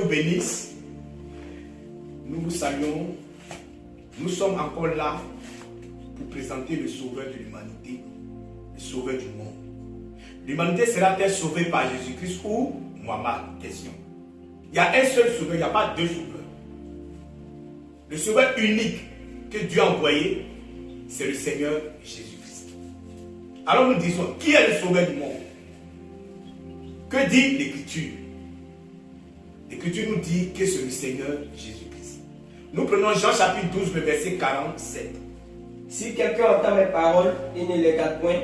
vous bénisse. Nous vous saluons. Nous sommes encore là pour présenter le sauveur de l'humanité, le sauveur du monde. L'humanité sera-t-elle sauvée par Jésus-Christ ou Mohammed? Question. Il y a un seul sauveur, il n'y a pas deux sauveurs. Le sauveur unique que Dieu a envoyé, c'est le Seigneur Jésus-Christ. Alors nous disons, qui est le sauveur du monde? Que dit l'Écriture? L'Écriture nous dit que c'est le Seigneur Jésus-Christ. Nous prenons Jean chapitre 12, le verset 47. Si quelqu'un entend mes paroles et ne les garde point,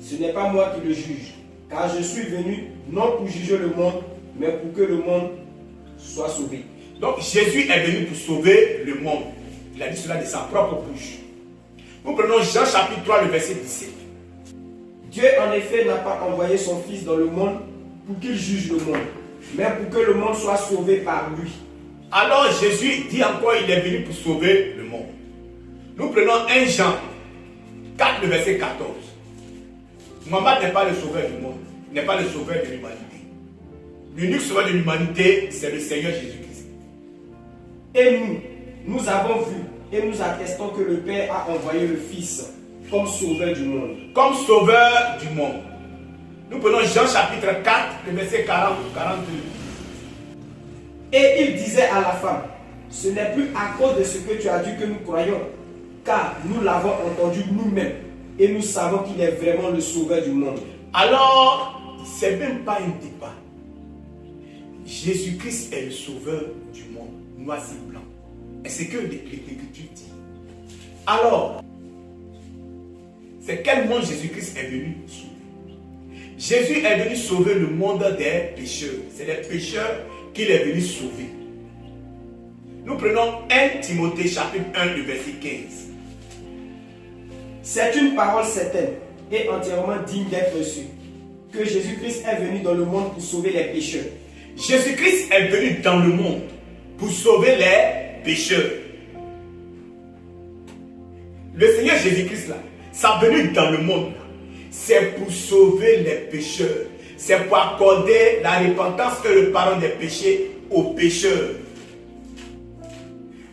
ce n'est pas moi qui le juge, car je suis venu non pour juger le monde, mais pour que le monde soit sauvé. Donc Jésus est venu pour sauver le monde. Il a dit cela de sa propre bouche. Nous prenons Jean chapitre 3, le verset 17. Dieu en effet n'a pas envoyé son Fils dans le monde pour qu'il juge le monde, mais pour que le monde soit sauvé par lui. Alors Jésus dit encore, il est venu pour sauver le monde. Nous prenons 1 Jean 4, le verset 14. Mohammed n'est pas le sauveur du monde, il n'est pas le sauveur de l'humanité. L'unique sauveur de l'humanité, c'est le Seigneur Jésus-Christ. Et nous avons vu et nous attestons que le Père a envoyé le Fils comme sauveur du monde. Comme sauveur du monde. Nous prenons Jean chapitre 4, le verset 40, 42. Et il disait à la femme, ce n'est plus à cause de ce que tu as dit que nous croyons, car nous l'avons entendu nous-mêmes et nous savons qu'il est vraiment le sauveur du monde. Alors, ce n'est même pas un débat. Jésus-Christ est le sauveur du monde, noir et blanc. Et c'est que l'Écriture dit. Alors, c'est quel monde Jésus-Christ est venu sauver? Jésus est venu sauver le monde des pécheurs. C'est les pécheurs qu'il est venu sauver. Nous prenons 1 Timothée chapitre 1, le verset 15. C'est une parole certaine et entièrement digne d'être reçue, que Jésus-Christ est venu dans le monde pour sauver les pécheurs. Jésus-Christ est venu dans le monde pour sauver les pécheurs. Le Seigneur Jésus-Christ là, sa venue dans le monde, c'est pour sauver les pécheurs. C'est pour accorder la repentance et le pardon des péchés aux pécheurs.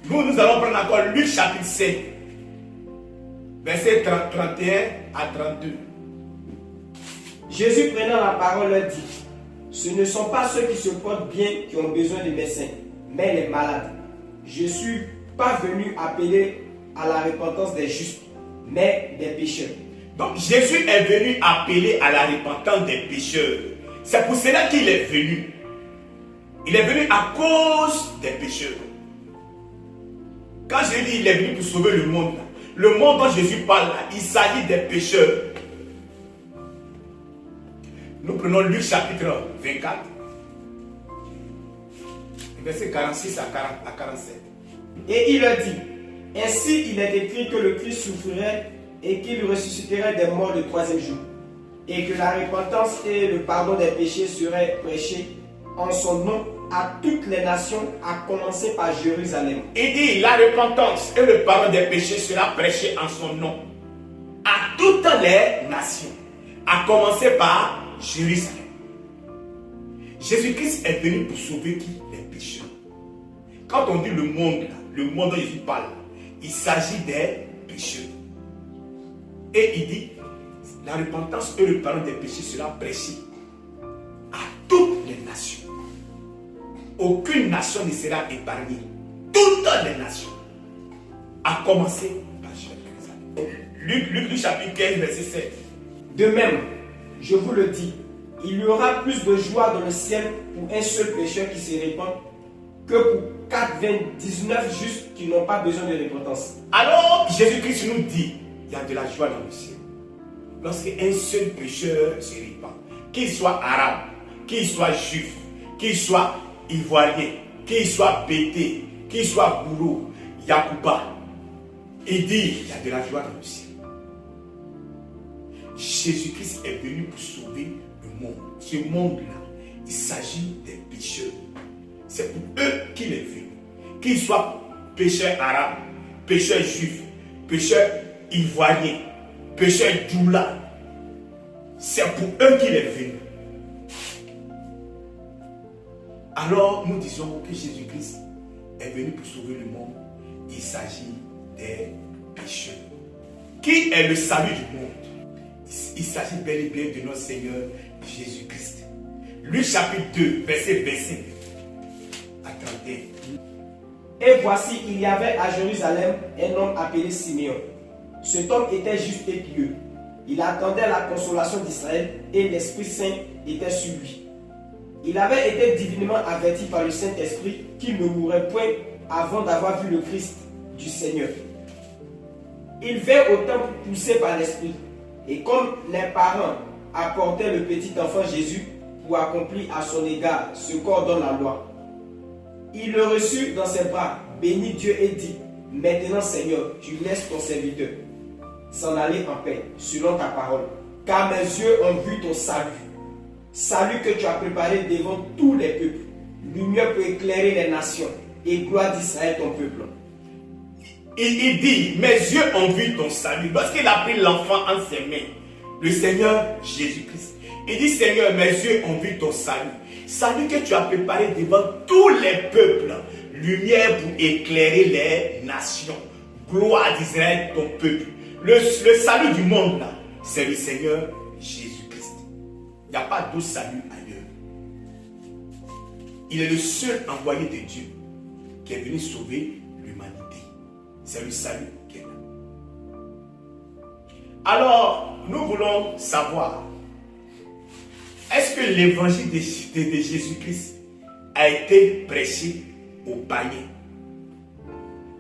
Nous allons prendre encore Luc chapitre 7, verset 31 à 32. Jésus prenant la parole leur dit, ce ne sont pas ceux qui se portent bien qui ont besoin de médecins, mais les malades. Je ne suis pas venu appeler à la repentance des justes, mais des pécheurs. Donc Jésus est venu appeler à la repentance des pécheurs. C'est pour cela qu'il est venu. Il est venu à cause des pécheurs. Quand je dis il est venu pour sauver le monde dont Jésus parle là, il s'agit des pécheurs. Nous prenons Luc chapitre 24, verset 46 à 47. Et il leur dit, ainsi il est écrit que le Christ souffrirait et qu'il ressusciterait des morts le troisième jour, et que la repentance et le pardon des péchés seraient prêchés en son nom à toutes les nations, à commencer par Jérusalem. Il dit, la repentance et le pardon des péchés sera prêché en son nom à toutes les nations, à commencer par Jérusalem. Jésus-Christ est venu pour sauver qui? Les pécheurs. Quand on dit le monde dont Jésus parle, il s'agit des pécheurs. Et il dit, la repentance et le pardon des péchés sera prêché à toutes les nations. Aucune nation ne sera épargnée. Toutes les nations. À commencer par Jérusalem. Luc chapitre 15, verset 7. De même, je vous le dis, il y aura plus de joie dans le ciel pour un seul pécheur qui se répand que pour 99 justes qui n'ont pas besoin de repentance. Alors, Jésus-Christ nous dit, il y a de la joie dans le ciel. Lorsqu'un seul pécheur se répand, qu'il soit arabe, qu'il soit juif, qu'il soit ivoirien, qu'il soit pété, qu'il soit bourreau, Yacouba, il dit, il y a de la joie dans le ciel. Jésus-Christ est venu pour sauver le monde. Ce monde-là, il s'agit des pécheurs. C'est pour eux qu'il est venu. Qu'ils soient pécheurs arabes, pécheurs juifs, pécheurs ivoiriens, pécheurs doula. C'est pour eux qu'il est venu. alors nous disons que Jésus-Christ est venu pour sauver le monde. Il s'agit des pécheurs. Qui est le salut du monde? Il s'agit bel et bien de notre Seigneur Jésus-Christ. Luc chapitre 2, verset 25 à 31. Et voici, il y avait à Jérusalem un homme appelé Simeon. Cet homme était juste et pieux. Il attendait la consolation d'Israël et l'Esprit Saint était sur lui. Il avait été divinement averti par le Saint-Esprit qu'il ne mourrait point avant d'avoir vu le Christ du Seigneur. Il vint au temple poussé par l'Esprit, et comme les parents apportaient le petit enfant Jésus pour accomplir à son égard ce qu'ordonne la loi, il le reçut dans ses bras, bénit Dieu et dit: Maintenant Seigneur, tu laisses ton serviteur s'en aller en paix, selon ta parole, car mes yeux ont vu ton salut. Salut que tu as préparé devant tous les peuples, lumière pour éclairer les nations et gloire d'Israël ton peuple. Il dit, mes yeux ont vu ton salut. Lorsqu'il a pris l'enfant en ses mains, le Seigneur Jésus-Christ, il dit, Seigneur, mes yeux ont vu ton salut. Salut que tu as préparé devant tous les peuples, lumière pour éclairer les nations, gloire d'Israël ton peuple. Le salut du monde là, c'est le Seigneur Jésus-Christ. Il n'y a pas d'autre salut ailleurs. Il est le seul envoyé de Dieu qui est venu sauver l'humanité. C'est le salut qui est là. Alors, nous voulons savoir, est-ce que l'évangile de Jésus-Christ a été prêché aux païens?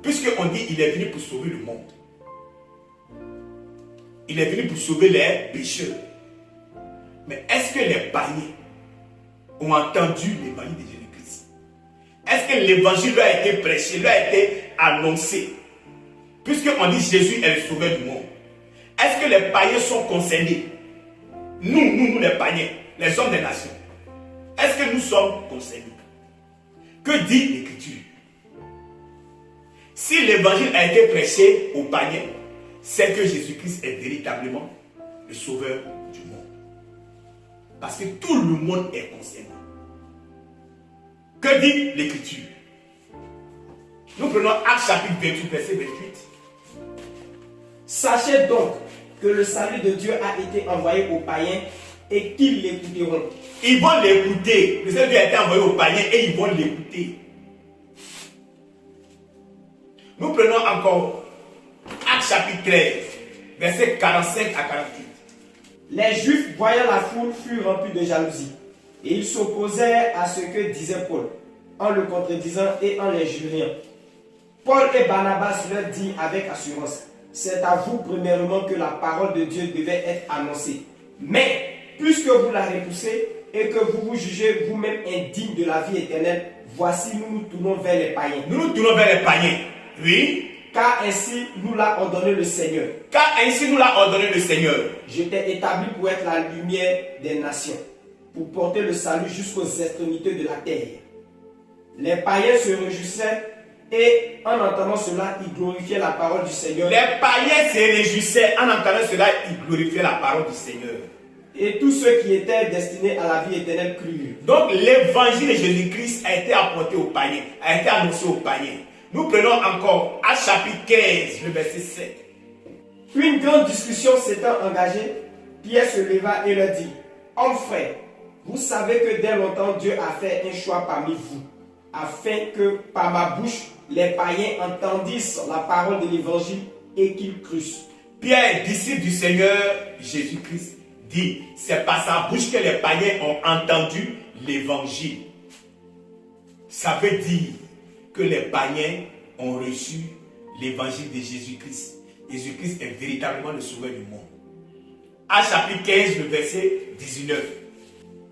Puisqu'on dit qu'il est venu pour sauver le monde. Il est venu pour sauver les pécheurs. Mais est-ce que les païens ont entendu l'évangile de Jésus-Christ? Est-ce que l'évangile leur a été prêché, leur a été annoncé? Puisqu'on dit Jésus est le sauveur du monde. Est-ce que les païens sont concernés? Nous les païens, les hommes des nations. Est-ce que nous sommes concernés? Que dit l'Écriture? Si l'évangile a été prêché aux païens, c'est que Jésus-Christ est véritablement le sauveur du monde. Parce que tout le monde est concerné. Que dit l'Écriture? Nous prenons Actes chapitre 28, verset 28. Sachez donc que le salut de Dieu a été envoyé aux païens et qu'ils l'écouteront. Ils vont l'écouter. Le salut de Dieu a été envoyé aux païens et ils vont l'écouter. Nous prenons encore Actes chapitre 13, verset 45 à 48. Les Juifs, voyant la foule, furent remplis de jalousie. Et ils s'opposèrent à ce que disait Paul, en le contredisant et en l'injuriant. Paul et Barnabas leur dirent avec assurance: c'est à vous premièrement que la parole de Dieu devait être annoncée. Mais, puisque vous la repoussez et que vous vous jugez vous-même indigne de la vie éternelle, voici nous nous tournons vers les païens. Nous nous tournons vers les païens. Oui. Car ainsi nous l'a ordonné le Seigneur. Car ainsi nous l'a ordonné le Seigneur. Je t'ai établi pour être la lumière des nations, pour porter le salut jusqu'aux extrémités de la terre. Les païens se réjouissaient et en entendant cela, ils glorifiaient la parole du Seigneur. Les païens se réjouissaient en entendant cela, ils glorifiaient la parole du Seigneur. Et tous ceux qui étaient destinés à la vie éternelle crurent. Donc l'évangile de Jésus-Christ a été apporté aux païens, a été annoncé aux païens. Nous prenons encore à chapitre 15, le verset 7. Une grande discussion s'étant engagée, Pierre se leva et leur dit: Hommes frères, vous savez que dès longtemps Dieu a fait un choix parmi vous, afin que par ma bouche les païens entendissent la parole de l'évangile et qu'ils crussent. Pierre, disciple du Seigneur Jésus-Christ, dit: c'est par sa bouche que les païens ont entendu l'évangile. Ça veut dire que les païens ont reçu l'évangile de Jésus-Christ. Jésus-Christ est véritablement le sauveur du monde. À chapitre 15, le verset 19.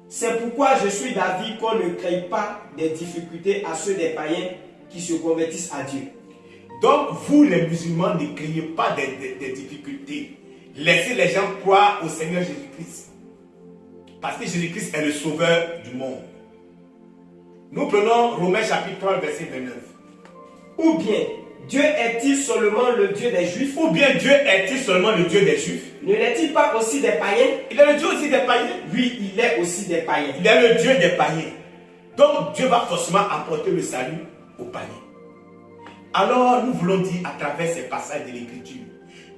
C'est pourquoi je suis d'avis qu'on ne crée pas des difficultés à ceux des païens qui se convertissent à Dieu. Donc vous les musulmans ne créez pas des difficultés. Laissez les gens croire au Seigneur Jésus-Christ. Parce que Jésus-Christ est le sauveur du monde. Nous prenons Romains chapitre 3, verset 29. Ou bien, Dieu est-il seulement le Dieu des Juifs? Ou bien Dieu est-il seulement le Dieu des Juifs? Ne l'est-il pas aussi des païens? Il est le Dieu aussi des païens. Oui, il est aussi des païens. Il est le Dieu des païens. Donc Dieu va forcément apporter le salut au païen. Alors nous voulons dire à travers ces passages de l'Écriture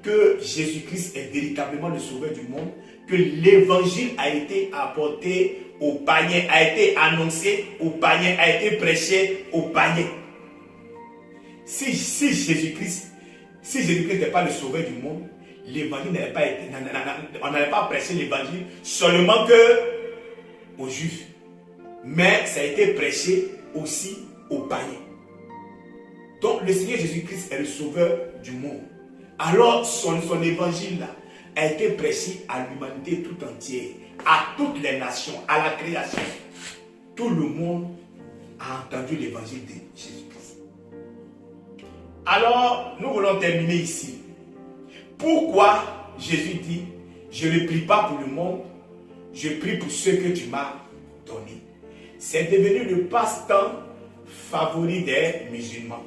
que Jésus-Christ est véritablement le sauveur du monde, que l'évangile a été apporté aux païens, a été annoncé aux païens, a été prêché aux païens. Si Jésus-Christ n'est pas le sauveur du monde, l'évangile n'avait pas été, on n'allait pas prêcher l'évangile seulement que aux Juifs, mais ça a été prêché aussi aux païens. Donc le Seigneur Jésus-Christ est le sauveur du monde. Alors son évangile là a été prêché à l'humanité tout entière, à toutes les nations, à la création. Tout le monde a entendu l'évangile de Jésus-Christ. Alors nous voulons terminer ici. Pourquoi Jésus dit, je ne prie pas pour le monde, je prie pour ceux que tu m'as donnés. C'est devenu le passe-temps favori des musulmans.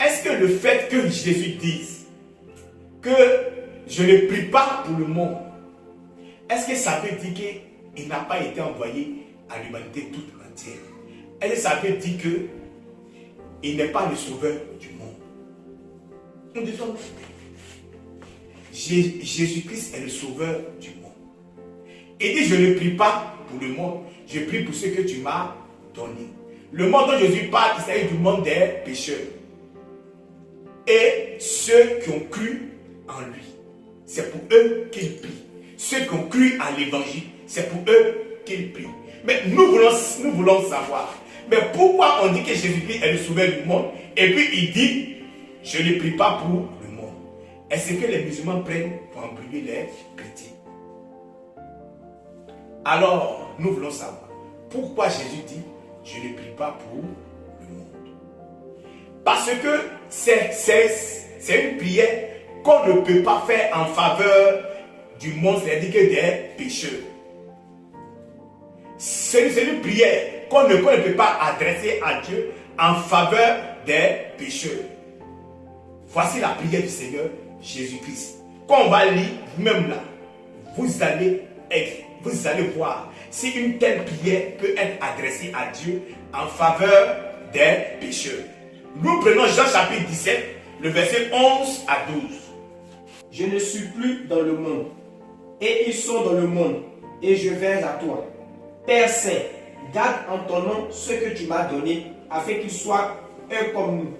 Est-ce que le fait que Jésus dise que je ne prie pas pour le monde, est-ce que ça veut dire qu'il n'a pas été envoyé à l'humanité toute entière? Est-ce que ça veut dire qu'il n'est pas le sauveur du monde? Nous disons Jésus-Christ est le sauveur du monde. Il dit je ne prie pas pour le monde, je prie pour ceux que tu m'as donnés. Le monde dont Jésus parle, il s'agit du monde des pécheurs. Et ceux qui ont cru en lui, c'est pour eux qu'il prie. Ceux qui ont cru à l'évangile, c'est pour eux qu'il prie. Mais nous voulons savoir, mais pourquoi on dit que Jésus-Christ est le sauveur du monde et puis il dit, je ne prie pas pour le monde? Est-ce que les musulmans prennent pour embrouiller les chrétiens? Alors, nous voulons savoir, pourquoi Jésus dit, je ne prie pas pour le monde? Parce que c'est une prière qu'on ne peut pas faire en faveur du monde, c'est-à-dire que des pécheurs. C'est une prière qu'on ne peut pas adresser à Dieu en faveur des pécheurs. Voici la prière du Seigneur Jésus-Christ. Quand on va lire, vous-même là, vous allez voir si une telle prière peut être adressée à Dieu en faveur des pécheurs. Nous prenons Jean chapitre 17, le verset 11 à 12. Je ne suis plus dans le monde, et ils sont dans le monde, et je viens à toi. Père Saint, garde en ton nom ceux que tu m'as donnés, afin qu'ils soient un comme nous.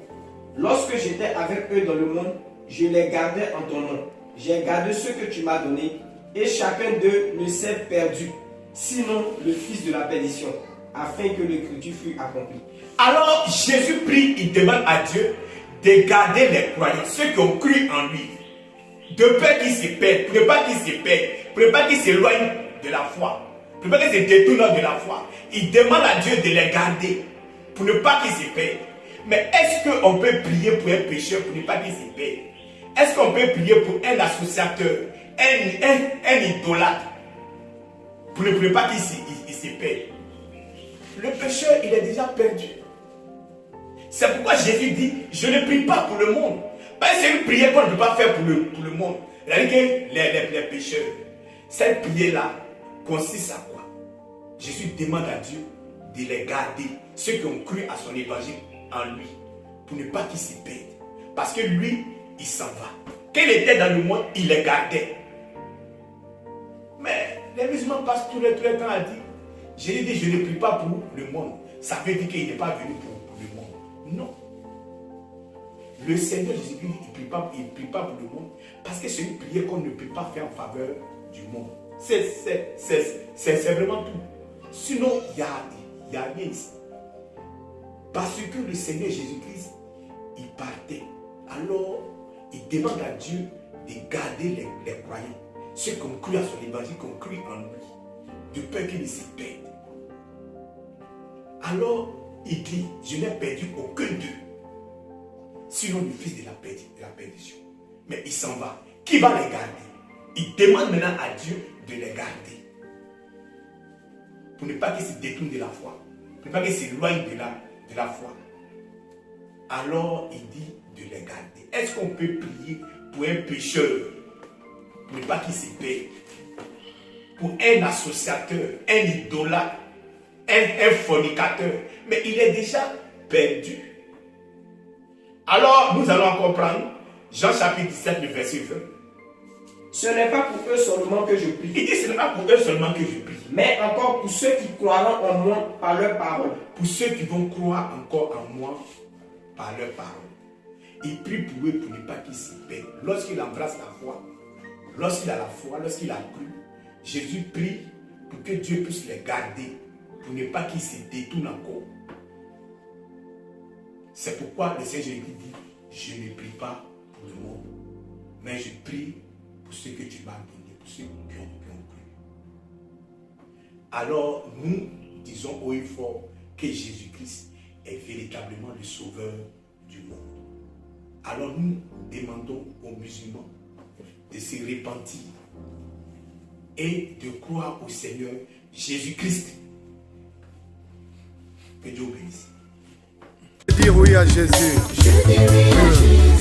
Lorsque j'étais avec eux dans le monde, je les gardais en ton nom. J'ai gardé ceux que tu m'as donnés, et chacun d'eux ne s'est perdu, sinon le fils de la perdition, afin que l'écriture fût accomplie. Alors Jésus prie, il demande à Dieu de garder les croyants, ceux qui ont cru en lui, de peur qu'ils se perdent, pour ne pas qu'ils se perdent, pour ne pas qu'ils s'éloignent de la foi, pour ne pas qu'ils se détournent de la foi. Il demande à Dieu de les garder, pour ne pas qu'ils se perdent. Mais est-ce qu'on peut prier pour un pécheur pour ne pas qu'il se perde? Est-ce qu'on peut prier pour un associateur, un idolâtre, pour ne pas qu'il se perde? Le pécheur, il est déjà perdu. C'est pourquoi Jésus dit, je ne prie pas pour le monde. C'est une prière qu'on ne peut pas faire pour le monde. C'est-à-dire que les pécheurs, cette prière-là consiste à quoi? Jésus demande à Dieu de les garder, ceux qui ont cru à son évangile en lui, pour ne pas qu'ils se perdent. Parce que lui, il s'en va. Quand il était dans le monde, il les gardait. Mais les musulmans passent tout le temps à dire, Jésus dit, je ne prie pas pour le monde. Ça veut dire qu'il n'est pas venu pour le monde. Non. Le Seigneur Jésus-Christ, il ne prie pas pour le monde parce que c'est une prière qu'on ne peut pas faire en faveur du monde. C'est vraiment tout. Sinon, il n'y a rien ici. Parce que le Seigneur Jésus-Christ, il partait. Alors, il demande à Dieu de garder les croyants. Ceux qui ont cru à son évangile, qui ont cru en lui. De peur qu'ils ne se perdent. Alors, il dit, je n'ai perdu aucun d'eux. Sinon le fils de la perdition. Mais il s'en va. Qui va les garder? Il demande maintenant à Dieu de les garder. Pour ne pas qu'ils se détournent de la foi. Pour ne pas qu'ils s'éloignent de la foi. Alors il dit de les garder. Est-ce qu'on peut prier pour un pécheur? Pour ne pas qu'il se perde? Pour un associateur, un idolâtre? un fornicateur, mais il est déjà perdu. Alors, nous allons encore prendre Jean chapitre 17, le verset 20. Ce n'est pas pour eux seulement que je prie. Il dit, ce n'est pas pour eux seulement que je prie. Mais encore pour ceux qui croiront en moi par leur parole. Pour ceux qui vont croire encore en moi par leur parole. Il prie pour eux pour ne pas qu'ils s'y perdent. Lorsqu'il embrasse la foi, lorsqu'il a la foi, lorsqu'il a cru, Jésus prie pour que Dieu puisse les garder, pour ne pas qu'ils se détournent encore. C'est pourquoi le Seigneur Jésus dit, je ne prie pas pour le monde, mais je prie pour ceux que tu m'as donnés, pour ceux qui ont cru. Alors nous disons haut et fort que Jésus-Christ est véritablement le sauveur du monde. Alors nous demandons aux musulmans de se repentir et de croire au Seigneur Jésus-Christ. Que Dieu bénisse. Dire oui à Jésus. Je dis oui à Jésus.